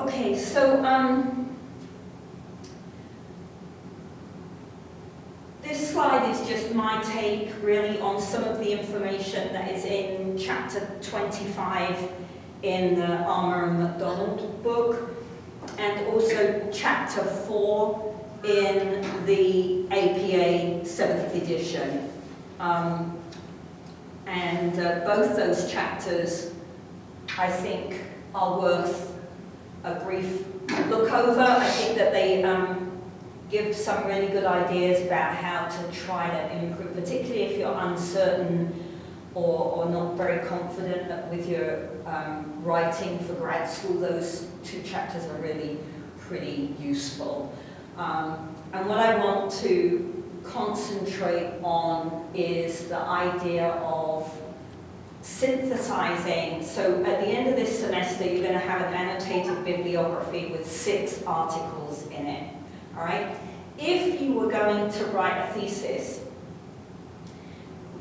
Okay, so this slide is just my take really on some of the information that is in chapter 25 in the Armour and MacDonald book, and also chapter 4 in the APA 7th edition. Both those chapters, I think, are worth a brief look over. I think that they give some really good ideas about how to try to improve, particularly if you're uncertain or not very confident with your writing for grad school. Those two chapters are really pretty useful. And what I want to concentrate on is the idea of synthesizing. So at the end of this semester, you're going to have an annotated bibliography with 6 articles in it. All right? If you were going to write a thesis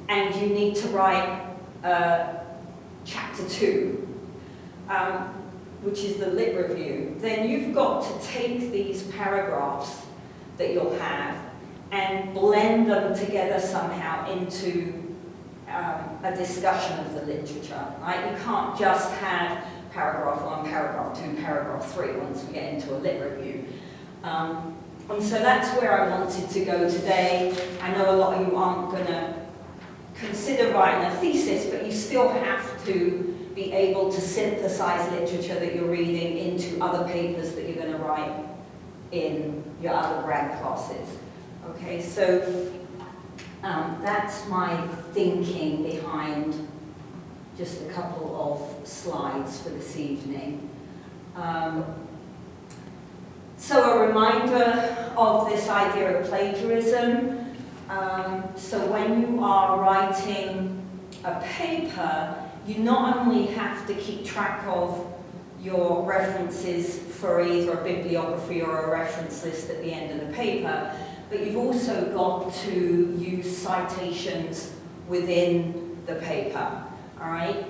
and you need to write chapter 2, which is the lit review, then you've got to take these paragraphs that you'll have and blend them together somehow into a discussion of the literature, right? You can't just have paragraph 1, paragraph 2, paragraph 3 once we get into a lit review. And so that's where I wanted to go today. I know a lot of you aren't going to consider writing a thesis, but you still have to be able to synthesize literature that you're reading into other papers that you're going to write in your other grad classes. Okay, so that's my thinking behind just a couple of slides for this evening. So a reminder of this idea of plagiarism. So when you are writing a paper, you not only have to keep track of your references for either a bibliography or a reference list at the end of the paper, but you've also got to use citations within the paper, all right?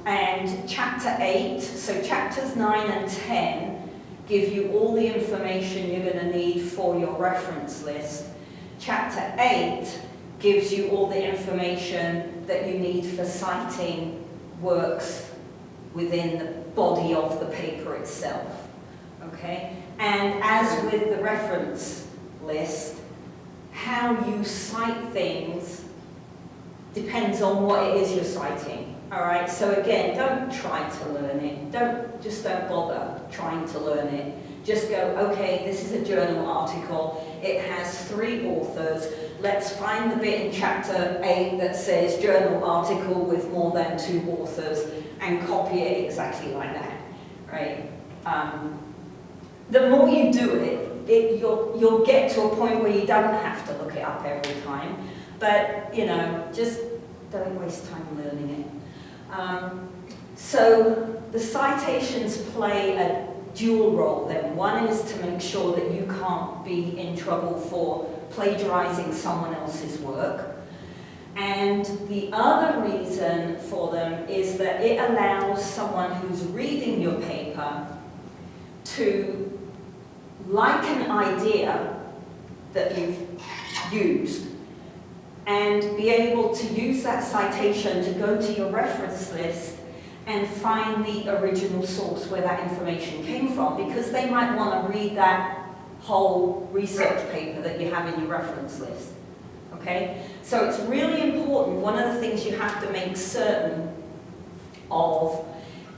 And chapter 8, so chapters 9 and 10 give you all the information you're going to need for your reference list. Chapter 8 gives you all the information that you need for citing works within the body of the paper itself, okay? And as with the reference list, how you cite things depends on what it is you're citing, all right? So again, don't try to learn it. Just don't bother trying to learn it. Just go, okay, this is a journal article. It has 3 authors. Let's find the bit in chapter 8 that says journal article with more than 2 authors and copy it exactly like that, right? The more you do it, you'll get to a point where you don't have to look it up every time. But, you know, just don't waste time learning it. So the citations play a dual role then. One is to make sure that you can't be in trouble for plagiarizing someone else's work. And the other reason for them is that it allows someone who's reading your paper to like an idea that you've used and be able to use that citation to go to your reference list and find the original source where that information came from, because they might want to read that whole research paper that you have in your reference list. Okay? So it's really important. One of the things you have to make certain of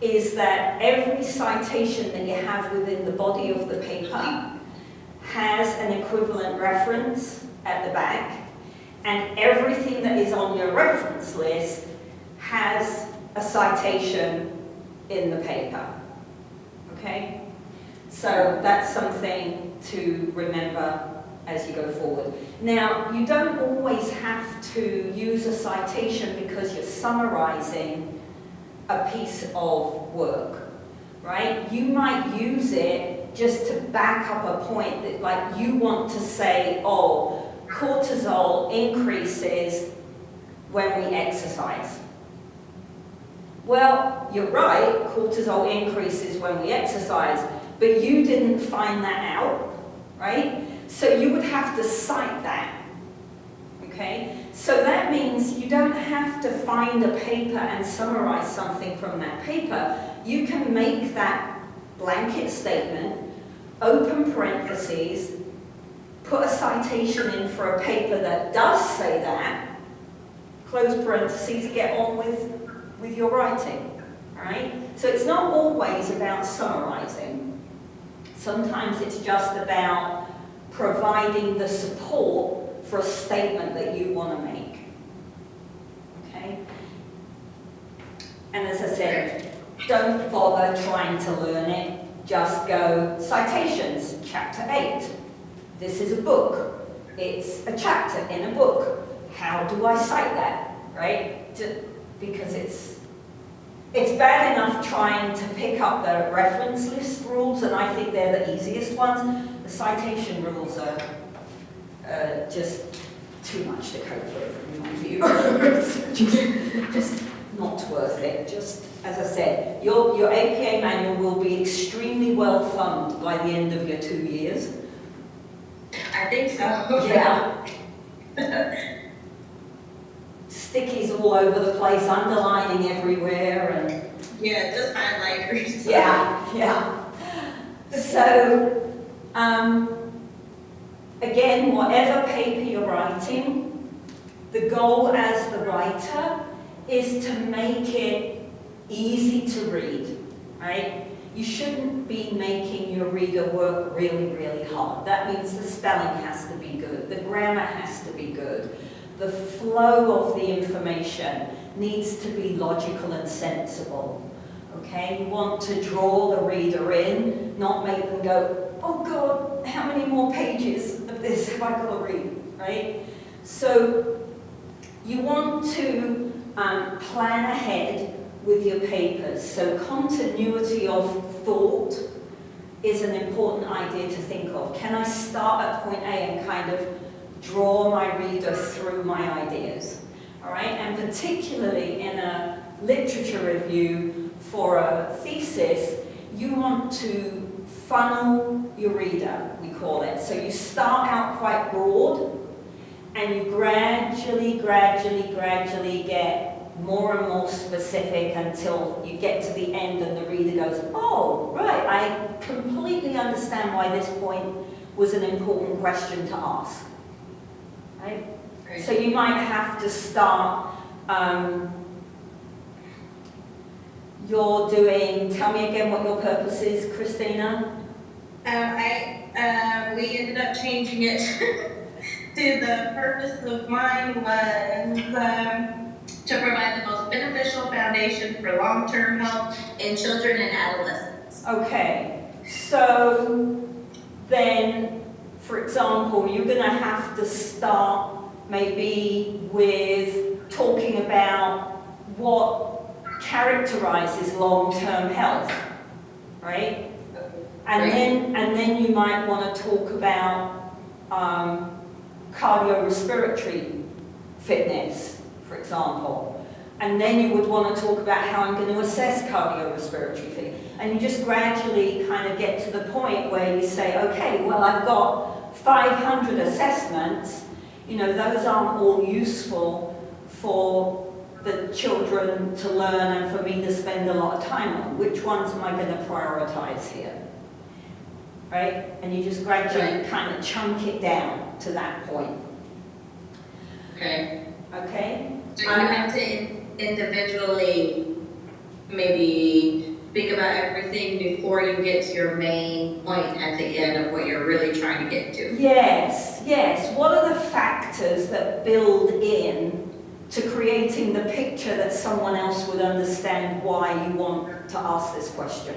is that every citation that you have within the body of the paper has an equivalent reference at the back, and everything that is on your reference list has a citation in the paper. Okay? So that's something to remember as you go forward. Now, you don't always have to use a citation because you're summarizing a piece of work, right? You might use it just to back up a point that, like, you want to say, oh, cortisol increases when we exercise. Well, you're right, cortisol increases when we exercise, but you didn't find that out, right? So you would have to cite that, okay? So that means you don't have to find a paper and summarize something from that paper. You can make that blanket statement, open parentheses, put a citation in for a paper that does say that, close parentheses, get on with your writing, all right? So it's not always about summarizing. Sometimes it's just about providing the support for a statement that you want to make, okay? And as I said, don't bother trying to learn it, just go citations, chapter 8. This is a book. It's a chapter in a book. How do I cite that, right? Because it's bad enough trying to pick up the reference list rules, and I think they're the easiest ones. The citation rules are just too much to cope with, in my view. It's just not worth it. Just, as I said, your APA manual will be extremely well thumbed by the end of your 2 years. I think so. Yeah. Stickies all over the place, underlining everywhere, and yeah, just highlighters. yeah. So, again, whatever paper you're writing, the goal as the writer is to make it easy to read, right? You shouldn't be making your reader work really, really hard. That means the spelling has to be good, the grammar has to be good, the flow of the information needs to be logical and sensible, okay? You want to draw the reader in, not make them go, oh God, how many more pages of this have I got to read, right? So you want to plan ahead with your papers. So continuity of thought is an important idea to think of. Can I start at point A and kind of draw my reader through my ideas? All right, and particularly in a literature review for a thesis, you want to funnel your reader, we call it. So you start out quite broad, and you gradually get more and more specific until you get to the end and the reader goes, oh, right, I completely understand why this point was an important question to ask. Right? Right. So you might have to start, you're doing, tell me again what your purpose is, Christina? We ended up changing it to the purpose of mine was to provide the most beneficial foundation for long-term health in children and adolescents. Okay, so then, for example, you're going to have to start maybe with talking about what characterizes long-term health, right? And then you might want to talk about cardiorespiratory fitness, for example. And then you would want to talk about how I'm going to assess cardiorespiratory fitness. And you just gradually kind of get to the point where you say, okay, well, I've got 500 assessments. You know, those aren't all useful for the children to learn and for me to spend a lot of time on. Which ones am I going to prioritize here? Right? And you just gradually kind of chunk it down to that point. Okay. Okay? So you have to individually maybe think about everything before you get to your main point at the end of what you're really trying to get to. Yes, yes. What are the factors that build in to creating the picture that someone else would understand why you want to ask this question?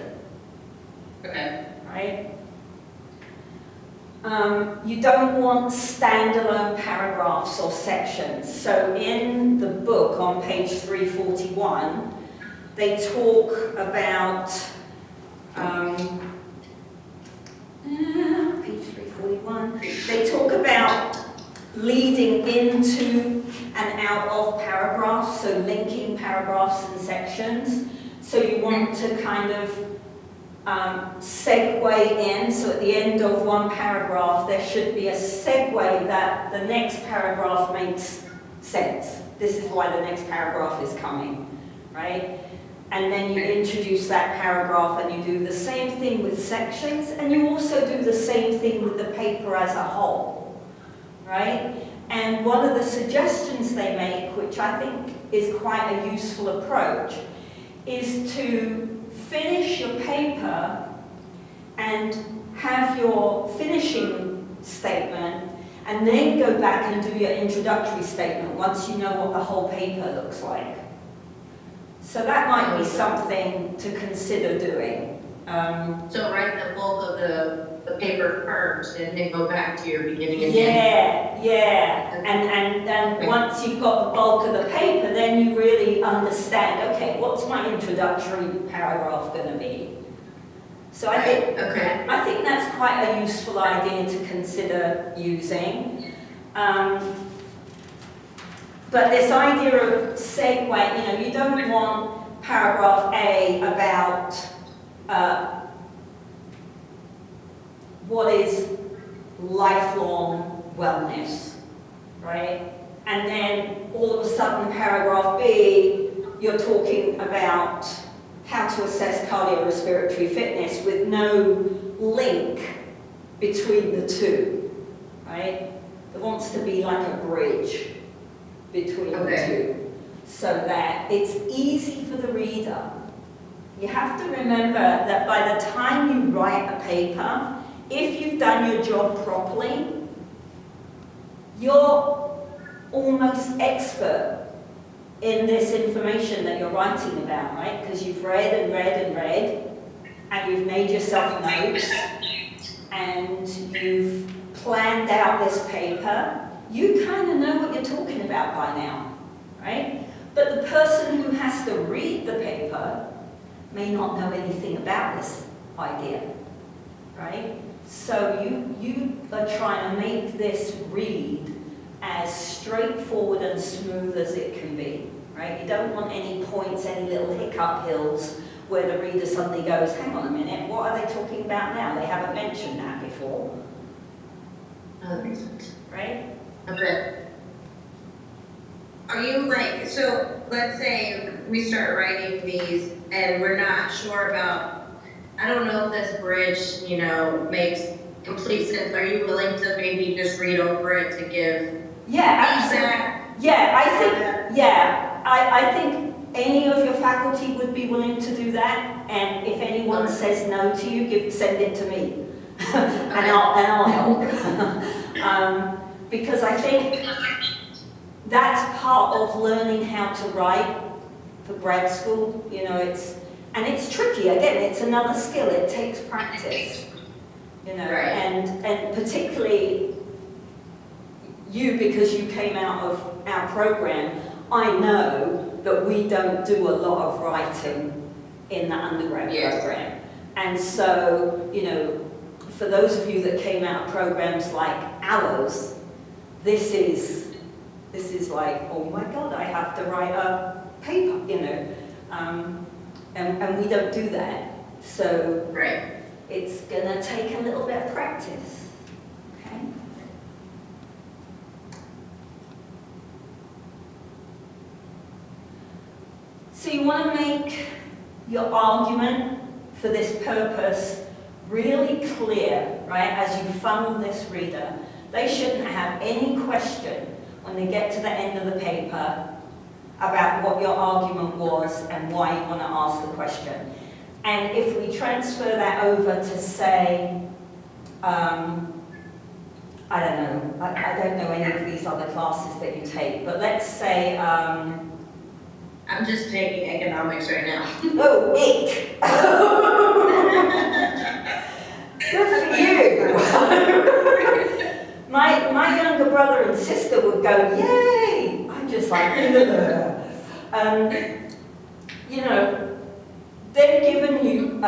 Okay. Right? You don't want standalone paragraphs or sections. So in the book on page 341, they talk about, page 341, they talk about leading into and out of paragraphs, so linking paragraphs and sections. So you want to kind of segue in, so at the end of one paragraph there should be a segue that the next paragraph makes sense. This is why the next paragraph is coming, right? And then you introduce that paragraph and you do the same thing with sections, and you also do the same thing with the paper as a whole, right? And one of the suggestions they make, which I think is quite a useful approach, is to finish your paper and have your finishing statement, and then go back and do your introductory statement once you know what the whole paper looks like. So that might be something to consider doing. So write the bulk of the paper first and then go back to your beginning and end. Yeah. And then once you've got the bulk of the paper, then you really understand, okay, what's my introductory paragraph going to be? So I think that's quite a useful idea to consider using. But this idea of segue, you don't want paragraph A about what is lifelong wellness, right? And then all of a sudden paragraph B, you're talking about how to assess cardiorespiratory fitness with no link between the two, right? There wants to be like a bridge between the two, so that it's easy for the reader. You have to remember that by the time you write a paper, if you've done your job properly, you're almost expert in this information that you're writing about, right? Because you've read and read and read, and you've made yourself notes, and you've planned out this paper. You kind of know what you're talking about by now, right? But the person who has to read the paper may not know anything about this idea, right? So you are trying to make this read as straightforward and smooth as it can be, right? You don't want any points, any little hiccup hills where the reader suddenly goes, hang on a minute, what are they talking about now? They haven't mentioned that before. Oh, that makes sense. Right? Okay. Are you so let's say we start writing these and we're not sure about, I don't know if this bridge, makes complete sense. Are you willing to maybe just read over it to give feedback? I think any of your faculty would be willing to do that, and if anyone says no to you, send it to me, and I'll help. Because I think that's part of learning how to write for grad school. It's tricky. Again, it's another skill. It takes practice. Right. And particularly you, because you came out of our program, I know that we don't do a lot of writing in the undergrad program. And so, for those of you that came out of programs like ours, this is like, oh my God, I have to write a paper, and we don't do that. So it's gonna take a little bit of practice. Okay? So you want to make your argument for this purpose really clear, right? As you funnel this reader, they shouldn't have any question when they get to the end of the paper about what your argument was and why you want to ask the question. And if we transfer that over to say, I don't know, I don't know any of these other classes that you take, but let's say, I'm just taking economics right now. Oh, ick! Good for you! My younger brother and sister would go, yay! I'm just like, they've given you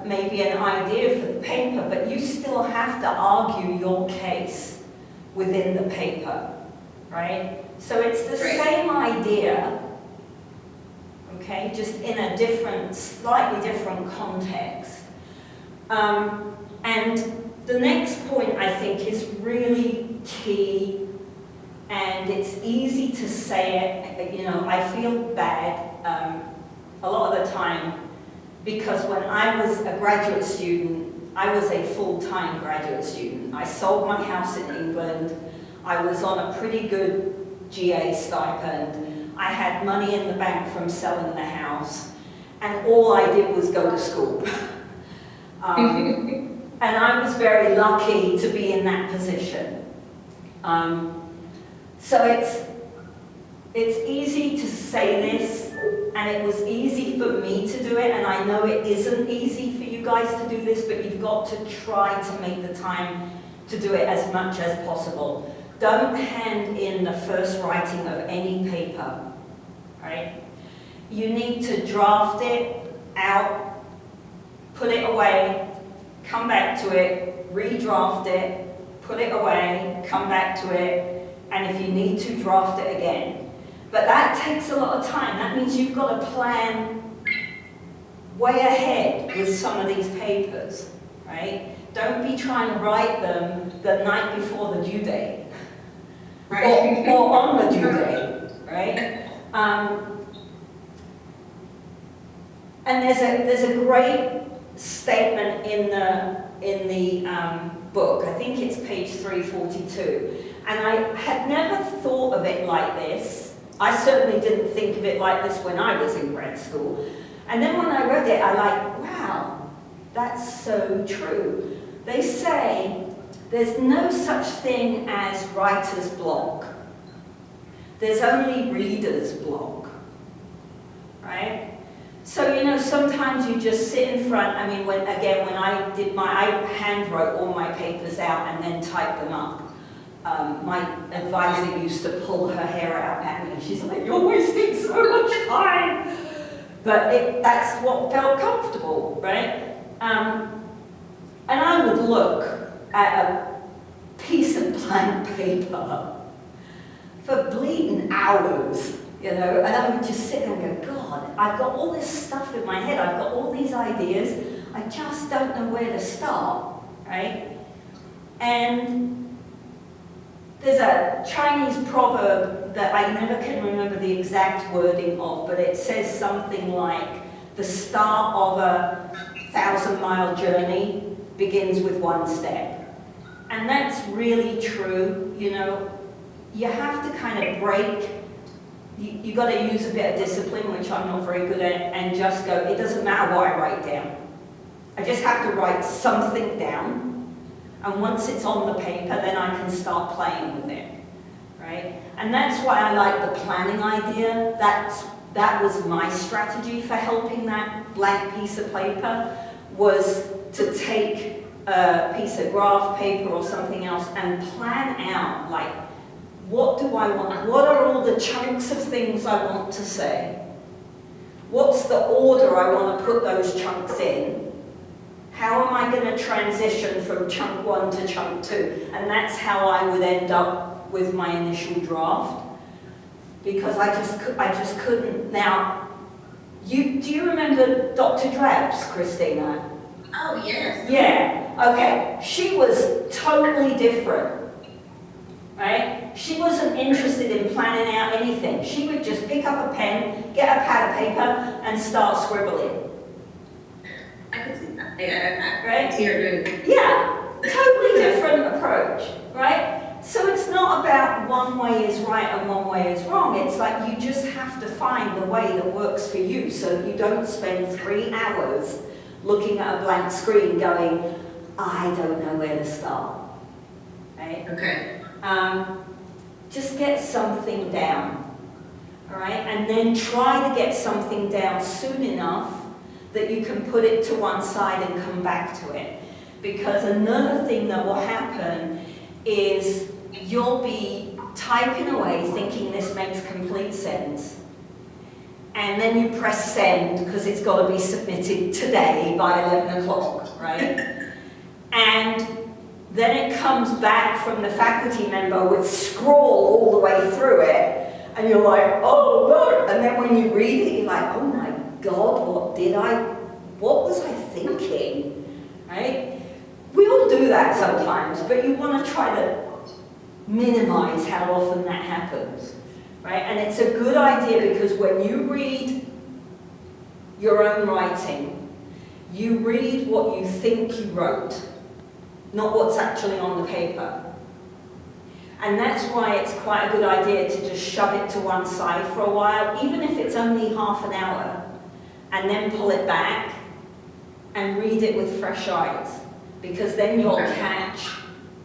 maybe an idea for the paper, but you still have to argue your case within the paper, right? So it's the same idea, okay, just in a different, slightly different context. And the next point, I think, is really key, and it's easy to say it. You know, I feel bad a lot of the time, because when I was a graduate student, I was a full-time graduate student. I sold my house in England. I was on a pretty good GA stipend. I had money in the bank from selling the house, and all I did was go to school. And I was very lucky to be in that position. So it's easy to say this, and it was easy for me to do it, and I know it isn't easy for you guys to do this, but you've got to try to make the time to do it as much as possible. Don't hand in the first writing of any paper, right? You need to draft it out, put it away, come back to it, redraft it, put it away, come back to it, and if you need to, draft it again. But that takes a lot of time. That means you've got to plan way ahead with some of these papers, right? Don't be trying to write them the night before the due date, right? or on the due date, right? And there's a great statement in the book. I think it's page 342, and I had never thought of it like this. I certainly didn't think of it like this when I was in grad school. And then when I read it, I like, wow, that's so true. They say there's no such thing as writer's block. There's only reader's block, right? So, you know, sometimes you just sit in front. I mean, when I did I hand wrote all my papers out and then typed them up. My advisor used to pull her hair out at me. She's like, "You're wasting so much time." But that's what felt comfortable, right? And I would look at a piece of blank paper for bleeding hours, you know, and I would just sit there and go, God, I've got all this stuff in my head. I've got all these ideas. I just don't know where to start, right? And there's a Chinese proverb that I never can remember the exact wording of, but it says something like, the start of a 1,000-mile journey begins with one step. And that's really true, you know. You have to kind of break, you got to use a bit of discipline, which I'm not very good at, and just go, it doesn't matter what I write down. I just have to write something down. And once it's on the paper, then I can start playing with it, right? And that's why I like the planning idea. That was my strategy for helping that blank piece of paper, was to take a piece of graph paper or something else and plan out, like, what do I want? What are all the chunks of things I want to say? What's the order I want to put those chunks in? How am I going to transition from chunk 1 to chunk 2? And that's how I would end up with my initial draft, because I just couldn't. Now, do you remember Dr. Drabs, Christina? Oh, yes. Yeah, okay. She was totally different, right? She wasn't interested in planning out anything. She would just pick up a pen, get a pad of paper, and start scribbling. I could see that. Yeah, right? Here, yeah, totally different approach, right? So it's not about one way is right and one way is wrong. It's like you just have to find the way that works for you, so you don't spend 3 hours looking at a blank screen going, I don't know where to start, right? Okay. Just get something down, all right? And then try to get something down soon enough that you can put it to one side and come back to it. Because another thing that will happen is you'll be typing away thinking this makes complete sense. And then you press send because it's got to be submitted today by 11 o'clock, right? And then it comes back from the faculty member with scroll all the way through it, and you're like, oh no, and then when you read it, you're like, oh my God, what was I thinking, right? We all do that sometimes, but you want to try to minimize how often that happens, right? And it's a good idea because when you read your own writing, you read what you think you wrote, not what's actually on the paper. And that's why it's quite a good idea to just shove it to one side for a while, even if it's only half an hour, and then pull it back and read it with fresh eyes, because then you'll catch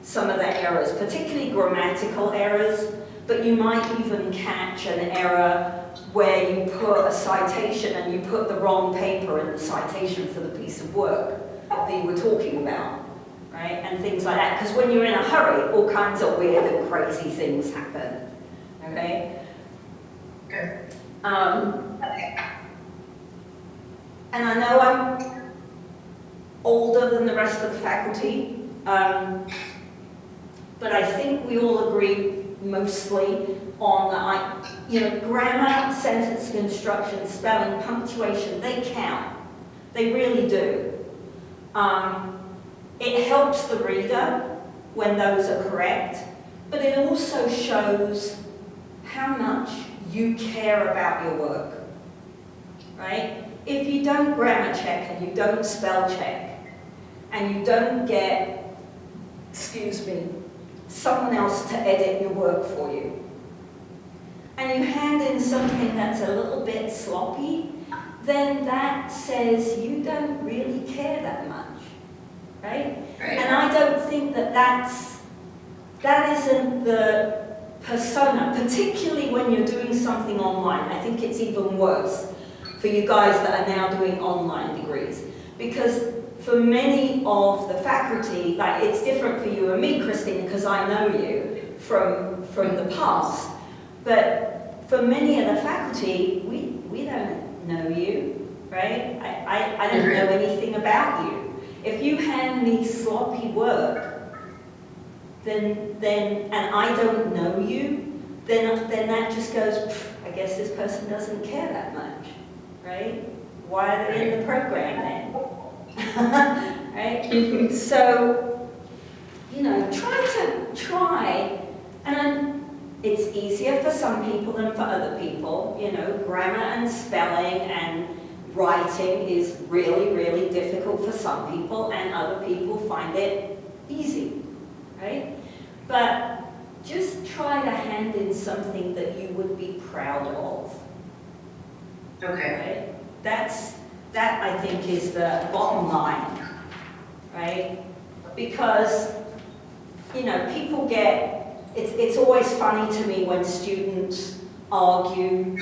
some of the errors, particularly grammatical errors, but you might even catch an error where you put a citation and you put the wrong paper in the citation for the piece of work that you were talking about, right? And things like that, because when you're in a hurry, all kinds of weird and crazy things happen, okay? Okay. And I know I'm older than the rest of the faculty, but I think we all agree mostly on grammar, sentence construction, spelling, punctuation, they count. They really do. It helps the reader when those are correct, but it also shows how much you care about your work, right? If you don't grammar check and you don't spell check and you don't get, someone else to edit your work for you, and you hand in something that's a little bit sloppy, then that says you don't really care that much, right? And I don't think that isn't the persona, particularly when you're doing something online. I think it's even worse for you guys that are now doing online degrees, because for many of the faculty, like it's different for you and me, Christine, because I know you from the past, but for many of the faculty, we don't know you, right? I don't know anything about you. If you hand me sloppy work, then and I don't know you, then that just goes, I guess this person doesn't care that much, right? Why are they in the program then? Right? So, try, and it's easier for some people than for other people. Grammar and spelling and writing is really, really difficult for some people, and other people find it easy, right? But just try to hand in something that you would be proud of. Okay. Right? That I think is the bottom line, right? Because, people it's always funny to me when students argue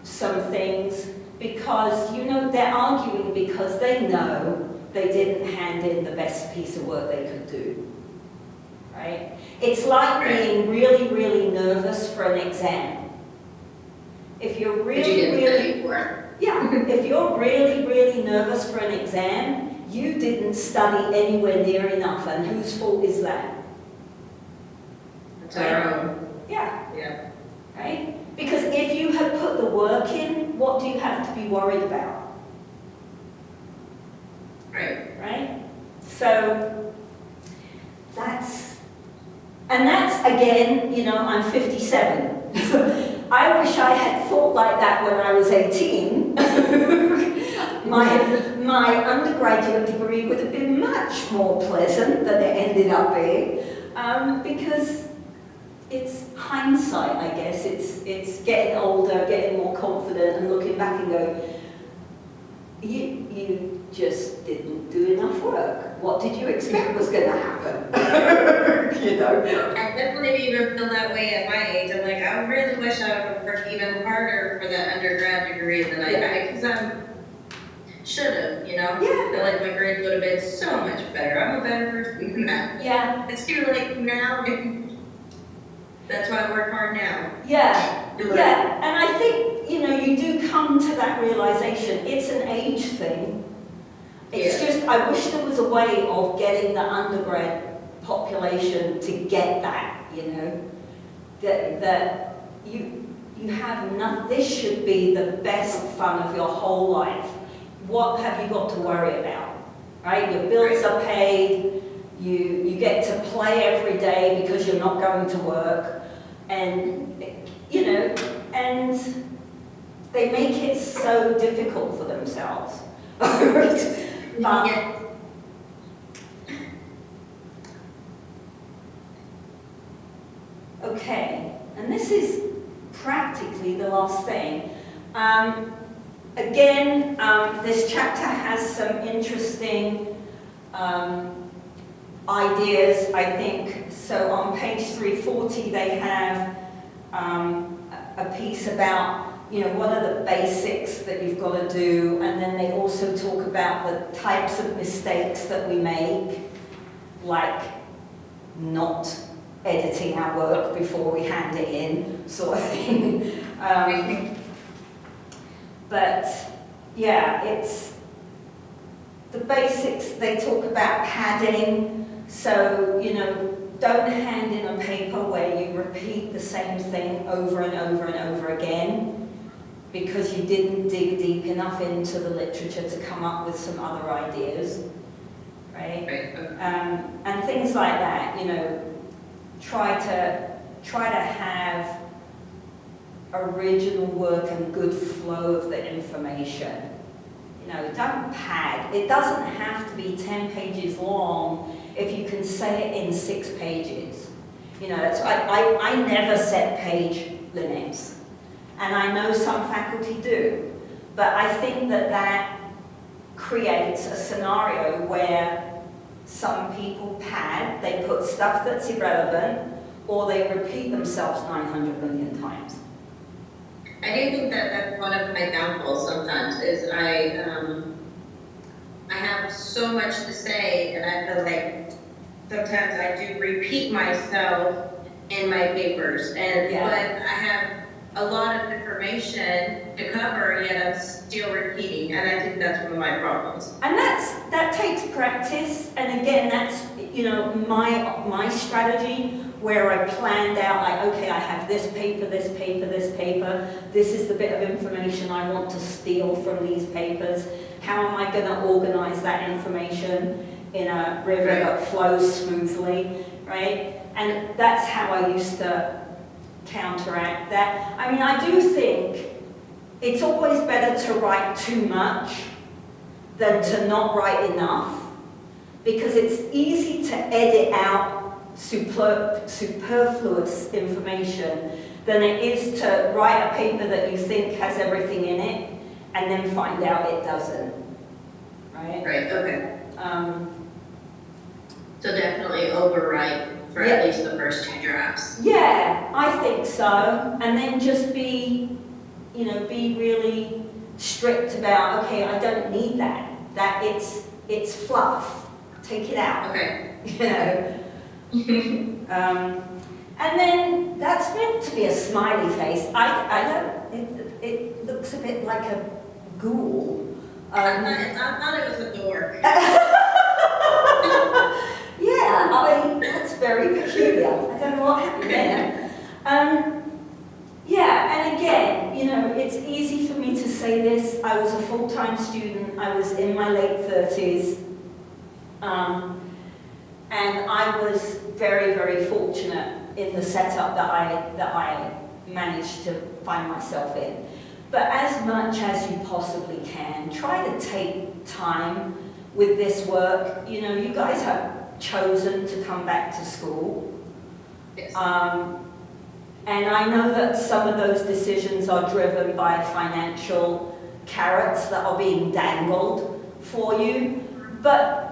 some things, because, they're arguing because they know they didn't hand in the best piece of work they could do, right? It's like being really, really nervous for an exam. If you're if you're really, really nervous for an exam, you didn't study anywhere near enough, and whose fault is that? It's our own. Yeah. Right? Because if you have put the work in, what do you have to be worried about? Right? So, that's again, I'm 57. I wish I had thought like that when I was 18. My undergraduate degree would have been much more pleasant than it ended up being, because it's hindsight, I guess. It's getting older, getting more confident, and looking back and going, you just didn't do enough work. What did you expect was going to happen? I definitely even feel that way at my age. I'm like, I really wish I would have worked even harder for that undergrad degree than I because I should have, I feel like my grades would have been so much better. I'm a better person now. Yeah. It's too late now. That's why I work hard now. Yeah. And I think, you do come to that realization. It's an age thing. It's just, I wish there was a way of getting the undergrad population speculation to get that, you know, that you have nothing. This should be the best fun of your whole life. What have you got to worry about, right? Your bills are paid, you get to play every day because you're not going to work, and, you know, and they make it so difficult for themselves. But, okay, and this is practically the last thing. Again, this chapter has some interesting ideas, I think. So on page 340, they have a piece about, you know, what are the basics that you've got to do, and then they also talk about the types of mistakes that we make, like not editing our work before we hand it in, sort of thing. But yeah, it's the basics. They talk about padding, so, you know, don't hand in a paper where you repeat the same thing over and over and over again, because you didn't dig deep enough into the literature to come up with some other ideas, right? And things like that, you know, try to have original work and good flow of the information. You know, don't pad. It doesn't have to be 10 pages long if you can say it in 6 pages. You know, that's, I never set page limits. And I know some faculty do. But I think that creates a scenario where some people pad, they put stuff that's irrelevant, or they repeat themselves 900 million times. I do think that that's one of my downfalls sometimes, is I have so much to say, and I feel like sometimes I do repeat myself in my papers, and Yeah. but I have a lot of information to cover, yet I'm still repeating, and I think that's one of my problems. And that takes practice, and again, that's, you know, my strategy, where I planned out, like, okay, I have this paper, this paper, this paper, this is the bit of information I want to steal from these papers. How am I going to organize that information in a river that flows smoothly, right? And that's how I used to counteract that. I mean, I do think it's always better to write too much than to not write enough, because it's easy to edit out superfluous information than it is to write a paper that you think has everything in it and then find out it doesn't, right? Right, okay. So definitely overwrite for at least the first 2 drafts. Yeah, I think so. And then just be, you know, be really strict about, okay, I don't need that. That it's fluff. Take it out. Okay. You know. And then that's meant to be a smiley face. I don't. It looks a bit like a ghoul. I thought it was a door. Yeah, that's very peculiar. I don't know what happened there. Yeah, and again, you know, it's easy for me to say this. I was a full-time student. I was in my late 30s. And I was very, very fortunate in the setup that I managed to find myself in. But as much as you possibly can, try to take time with this work. You know, you guys have chosen to come back to school. Yes. And I know that some of those decisions are driven by financial carrots that are being dangled for you, but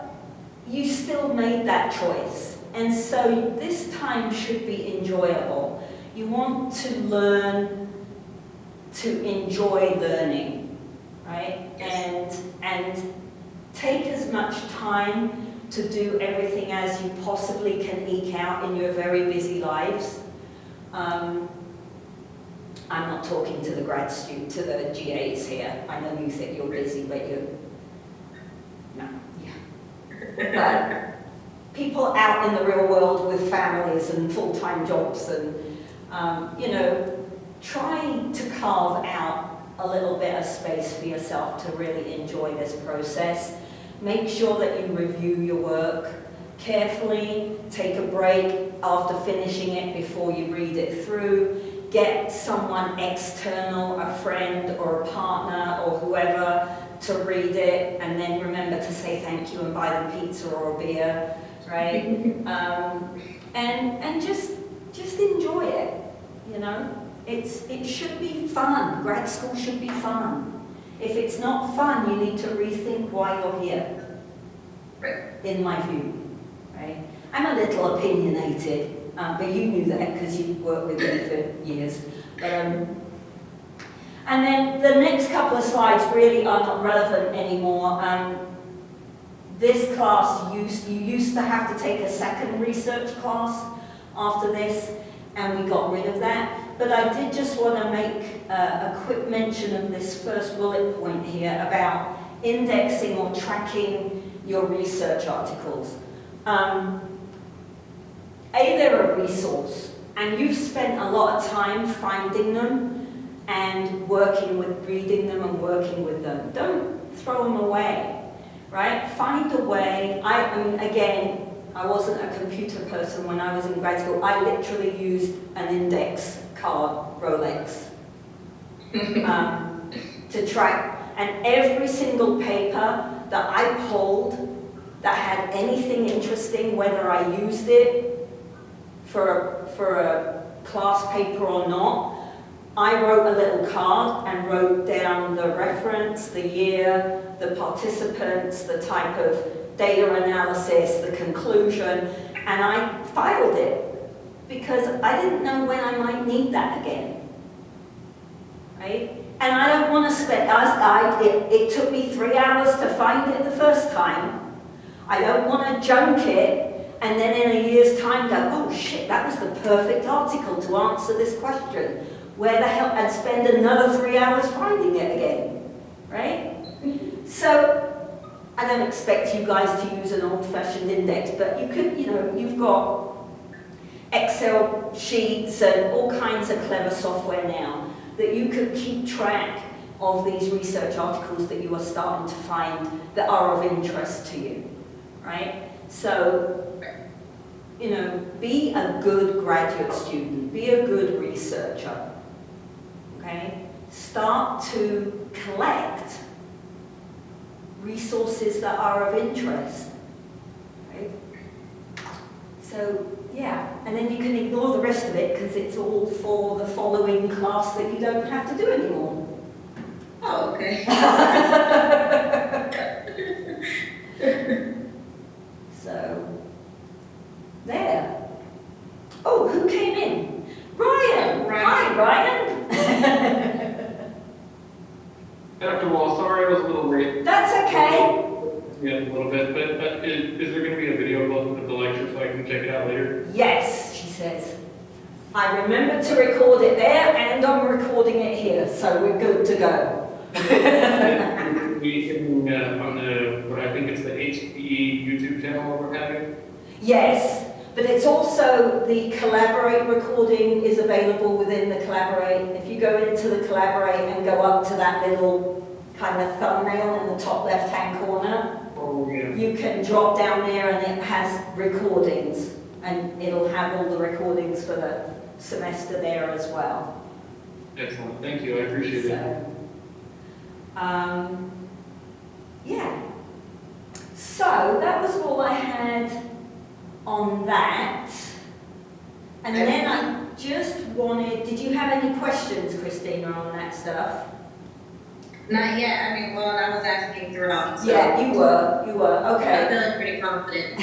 you still made that choice. And so this time should be enjoyable. You want to learn to enjoy learning, right? Yes. And take as much time to do everything as you possibly can eke out in your very busy lives. I'm not talking to the grad student, to the GAs here. I know you think you're busy, but no, yeah. But people out in the real world families and full-time jobs and, you know, try to carve out a little bit of space for yourself to really enjoy this process. Make sure that you review your work carefully, take a break after finishing it before you read it through, get someone external, a friend or a partner or whoever to read it, and then remember to say thank you and buy them pizza or a beer, right? And just enjoy it, you know? It should be fun. Grad school should be fun. If it's not fun, you need to rethink why you're here, in my view, right? I'm a little opinionated, but you knew that because you've worked with me for years. And then the next couple of slides really are not relevant anymore. This class, you used to have to take a second research class after this, and we got rid of that. But I did just want to make a quick mention of this first bullet point here about indexing or tracking your research articles. They're a resource, and you've spent a lot of time finding them and reading them and working with them. Don't throw them away, right? Find a way. I mean, again, I wasn't a computer person when I was in grad school. I literally used an index card, Rolex, to track. And every single paper that I pulled that had anything interesting, whether I used it for a class paper or not, I wrote a little card and wrote down the reference, the year, the participants, the type of data analysis, the conclusion, and I filed it because I didn't know when I might need that again, right? And I don't want to spend, it took me 3 hours to find it the first time. I don't want to junk it and then in a year's time go, oh shit, that was the perfect article to answer this question. Where the hell, and spend another 3 hours finding it again, right? So, I don't expect you guys to use an old-fashioned index, but you could, you know, you've got Excel sheets and all kinds of clever software now that you could keep track of these research articles that you are starting to find that are of interest to you, right? So, you know, be a good graduate student, be a good researcher. Okay? Start to collect resources that are of interest. Right? So, yeah, and then you can ignore the rest of it because it's all for the following class that you don't have to do anymore. Oh, okay. So, there. Oh, who came in? Ryan! Hi, Ryan! Dr. Wall, sorry I was a little late. That's okay. Yeah, a little bit, but is there going to be a video of the lecture so I can check it out later? Yes, she says. I remembered to record it there and I'm recording it here, so we're good to go. We can, on the, what I think it's the HPE YouTube channel we're having? Yes, but it's also the Collaborate recording is available within the Collaborate. If you go into the Collaborate and go up to that little kind of thumbnail in the top left-hand corner, Oh, yeah. you can drop down there and it has recordings, and it'll have all the recordings for the semester there as well. Excellent, thank you, I appreciate it. Yeah. So that was all I had on that. And then I just wanted, did you have any questions, Christina, on that stuff? Not yet. I mean, well, I was asking throughout. So Yeah, you were, okay. I'm feeling pretty confident.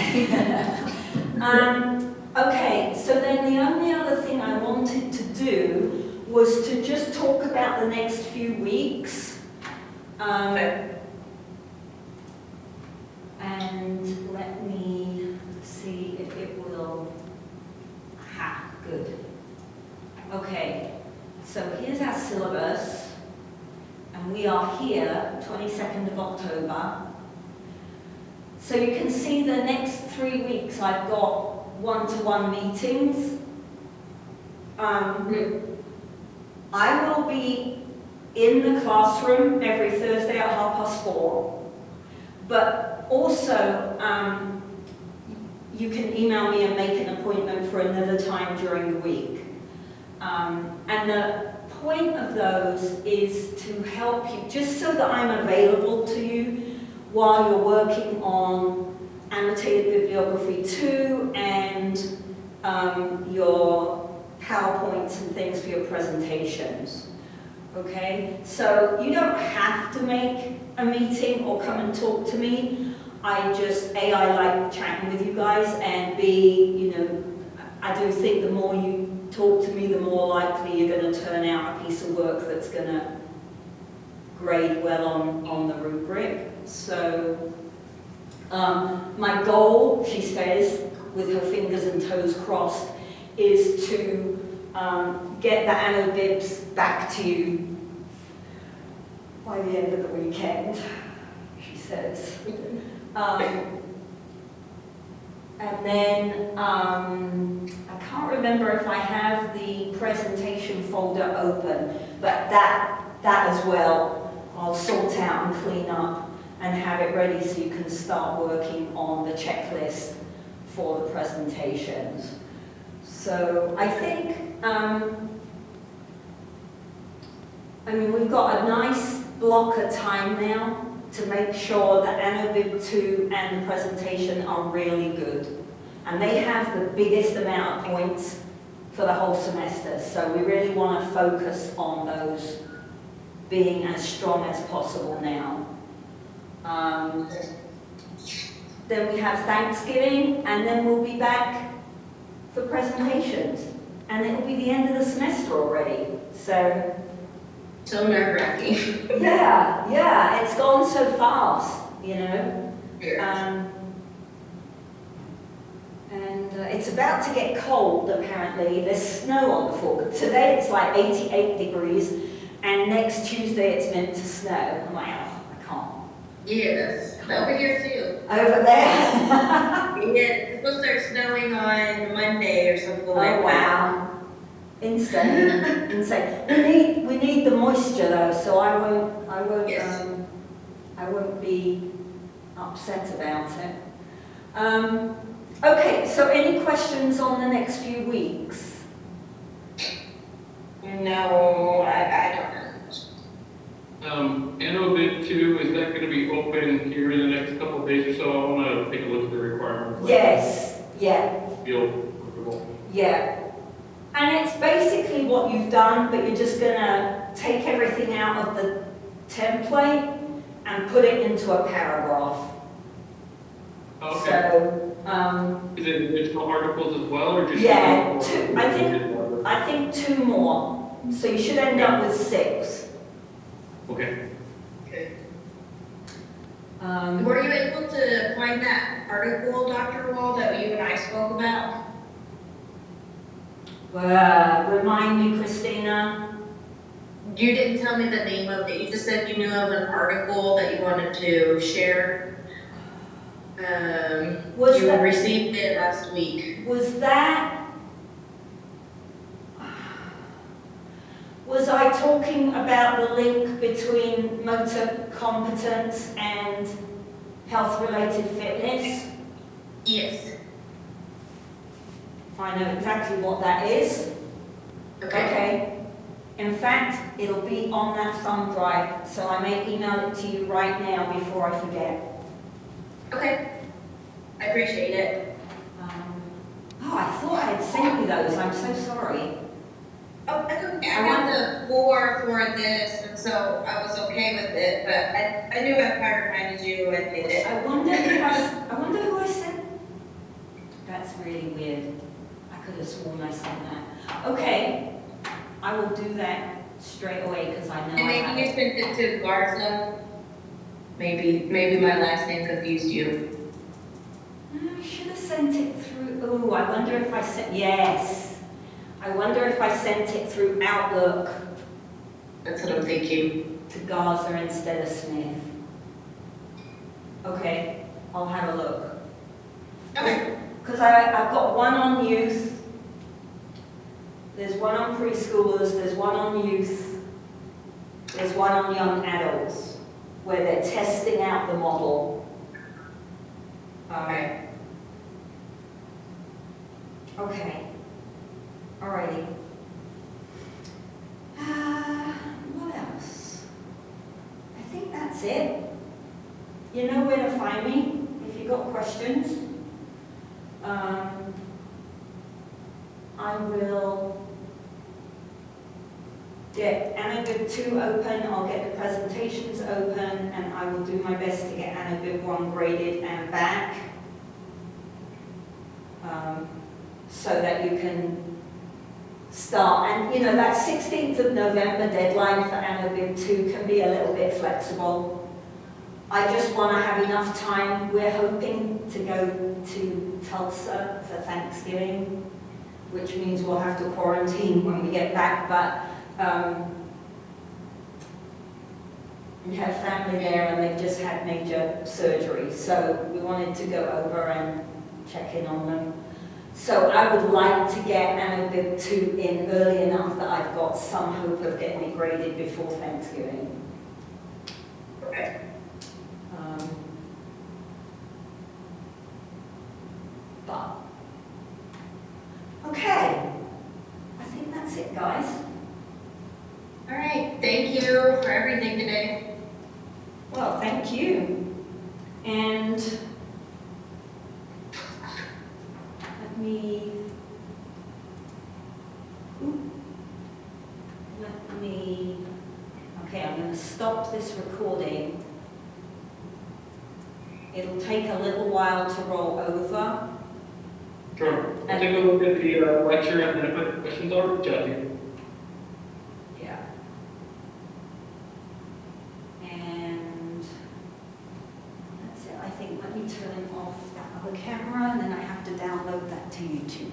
Okay, so then the only other thing I wanted to do was to just talk about the next few weeks. Okay. And let me see if it will. Ha, good. Okay, so here's our syllabus, and we are here, 22nd of October. So you can see the next 3 weeks I've got one-to-one meetings. I will be in the classroom every Thursday at 4:30, but also you can email me and make an appointment for another time during the week. And the point of those is to help you, just so that I'm available to you while you're working on annotated bibliography 2 and your PowerPoints and things for your presentations. Okay, so you don't have to make a meeting or come and talk to me. I like chatting with you guys, and B, I do think the more you talk to me, the more likely you're going to turn out a piece of work that's going to grade well on the rubric. So my goal, she says, with her fingers and toes crossed, is to get the annobibs back to you by the end of the weekend, she says. And then I can't remember if I have the presentation folder open, but that as well, I'll sort out and clean up and have it ready so you can start working on the checklist for the presentations. So I think, we've got a nice block of time now to make sure that Annobib 2 and the presentation are really good. And they have the biggest amount of points for the whole semester, so we really want to focus on those being as strong as possible now. Then we have Thanksgiving, and then we'll be back for presentations. And it'll be the end of the semester already, so... So nerve-wracking. Yeah, it's gone so fast, Yeah. And it's about to get cold, apparently. There's snow on the forecast. Today it's like 88 degrees, and next Tuesday it's meant to snow. I'm like, oh, I can't. Yes, over here too. Over there? Yeah, it's supposed to start snowing on Monday or something like that. Oh, wow. Insane. We need the moisture though, so I won't be upset about it. Okay, so any questions on the next few weeks? No, I don't know. Annobib 2, is that going to be open here in the next couple of days or so? I want to take a look at the requirements. Yes, yeah. Feel comfortable. Yeah. And it's basically what you've done, but you're just going to take everything out of the template and put it into a paragraph. Okay. So, is it additional articles as well, or just... Yeah, I think 2 more. So you should end up with 6. Okay. Okay. Were you able to find that article, Dr. Wall, that you and I spoke about? Remind me, Christina. You didn't tell me the name of it. You just said you knew of an article that you wanted to share. You received it last week. Was I talking about the link between motor competence and health-related fitness? Yes. I know exactly what that is. Okay. In fact, it'll be on that thumb drive, so I may email it to you right now before I forget. Okay. I appreciate it. I thought I had sent you those. I'm so sorry. Oh, that's okay. I got the 4 for this, and so I was okay with it, but I knew if I reminded you, I did it. I wonder who I sent. That's really weird. I could have sworn I sent that. Okay, I will do that straight away because I know And I have maybe you sent it to Garza. Maybe my last name confused you. I should have sent it through. Oh, I wonder if I sent. Yes. I wonder if I sent it through Outlook. That's what I'm thinking. To Garza instead of Smith. Okay, I'll have a look. Okay. because I've got one on youth, there's one on preschoolers, there's one on youth, there's one on young adults, where they're testing out the model. Okay. Okay. Alrighty. What else? I think that's it. You know where to find me if you've got questions. I will get Anabib 2 open, I'll get the presentations open, and I will do my best to get Anabib 1 graded and back. So that you can start. And you know, that 16th of November deadline for Anabib 2 can be a little bit flexible. I just want to have enough time. We're hoping to go to Tulsa for Thanksgiving, which means we'll have to quarantine when we get back, but we have family there and they've just had major surgery, so we wanted to go over and check in on them. So I would like to get Anabib 2 in early enough that I've got some hope of getting it graded before Thanksgiving. Okay. But, okay, I think that's it, guys. All right. Thank you for everything today. Well, thank you. And okay, I'm going to stop this recording. It'll take a little while to roll over. Sure. I'll take a look at the lecture and then if I have questions, I'll reach out to you. Yeah. And that's it, I think. Let me turn off that other camera and then I have to download that to YouTube.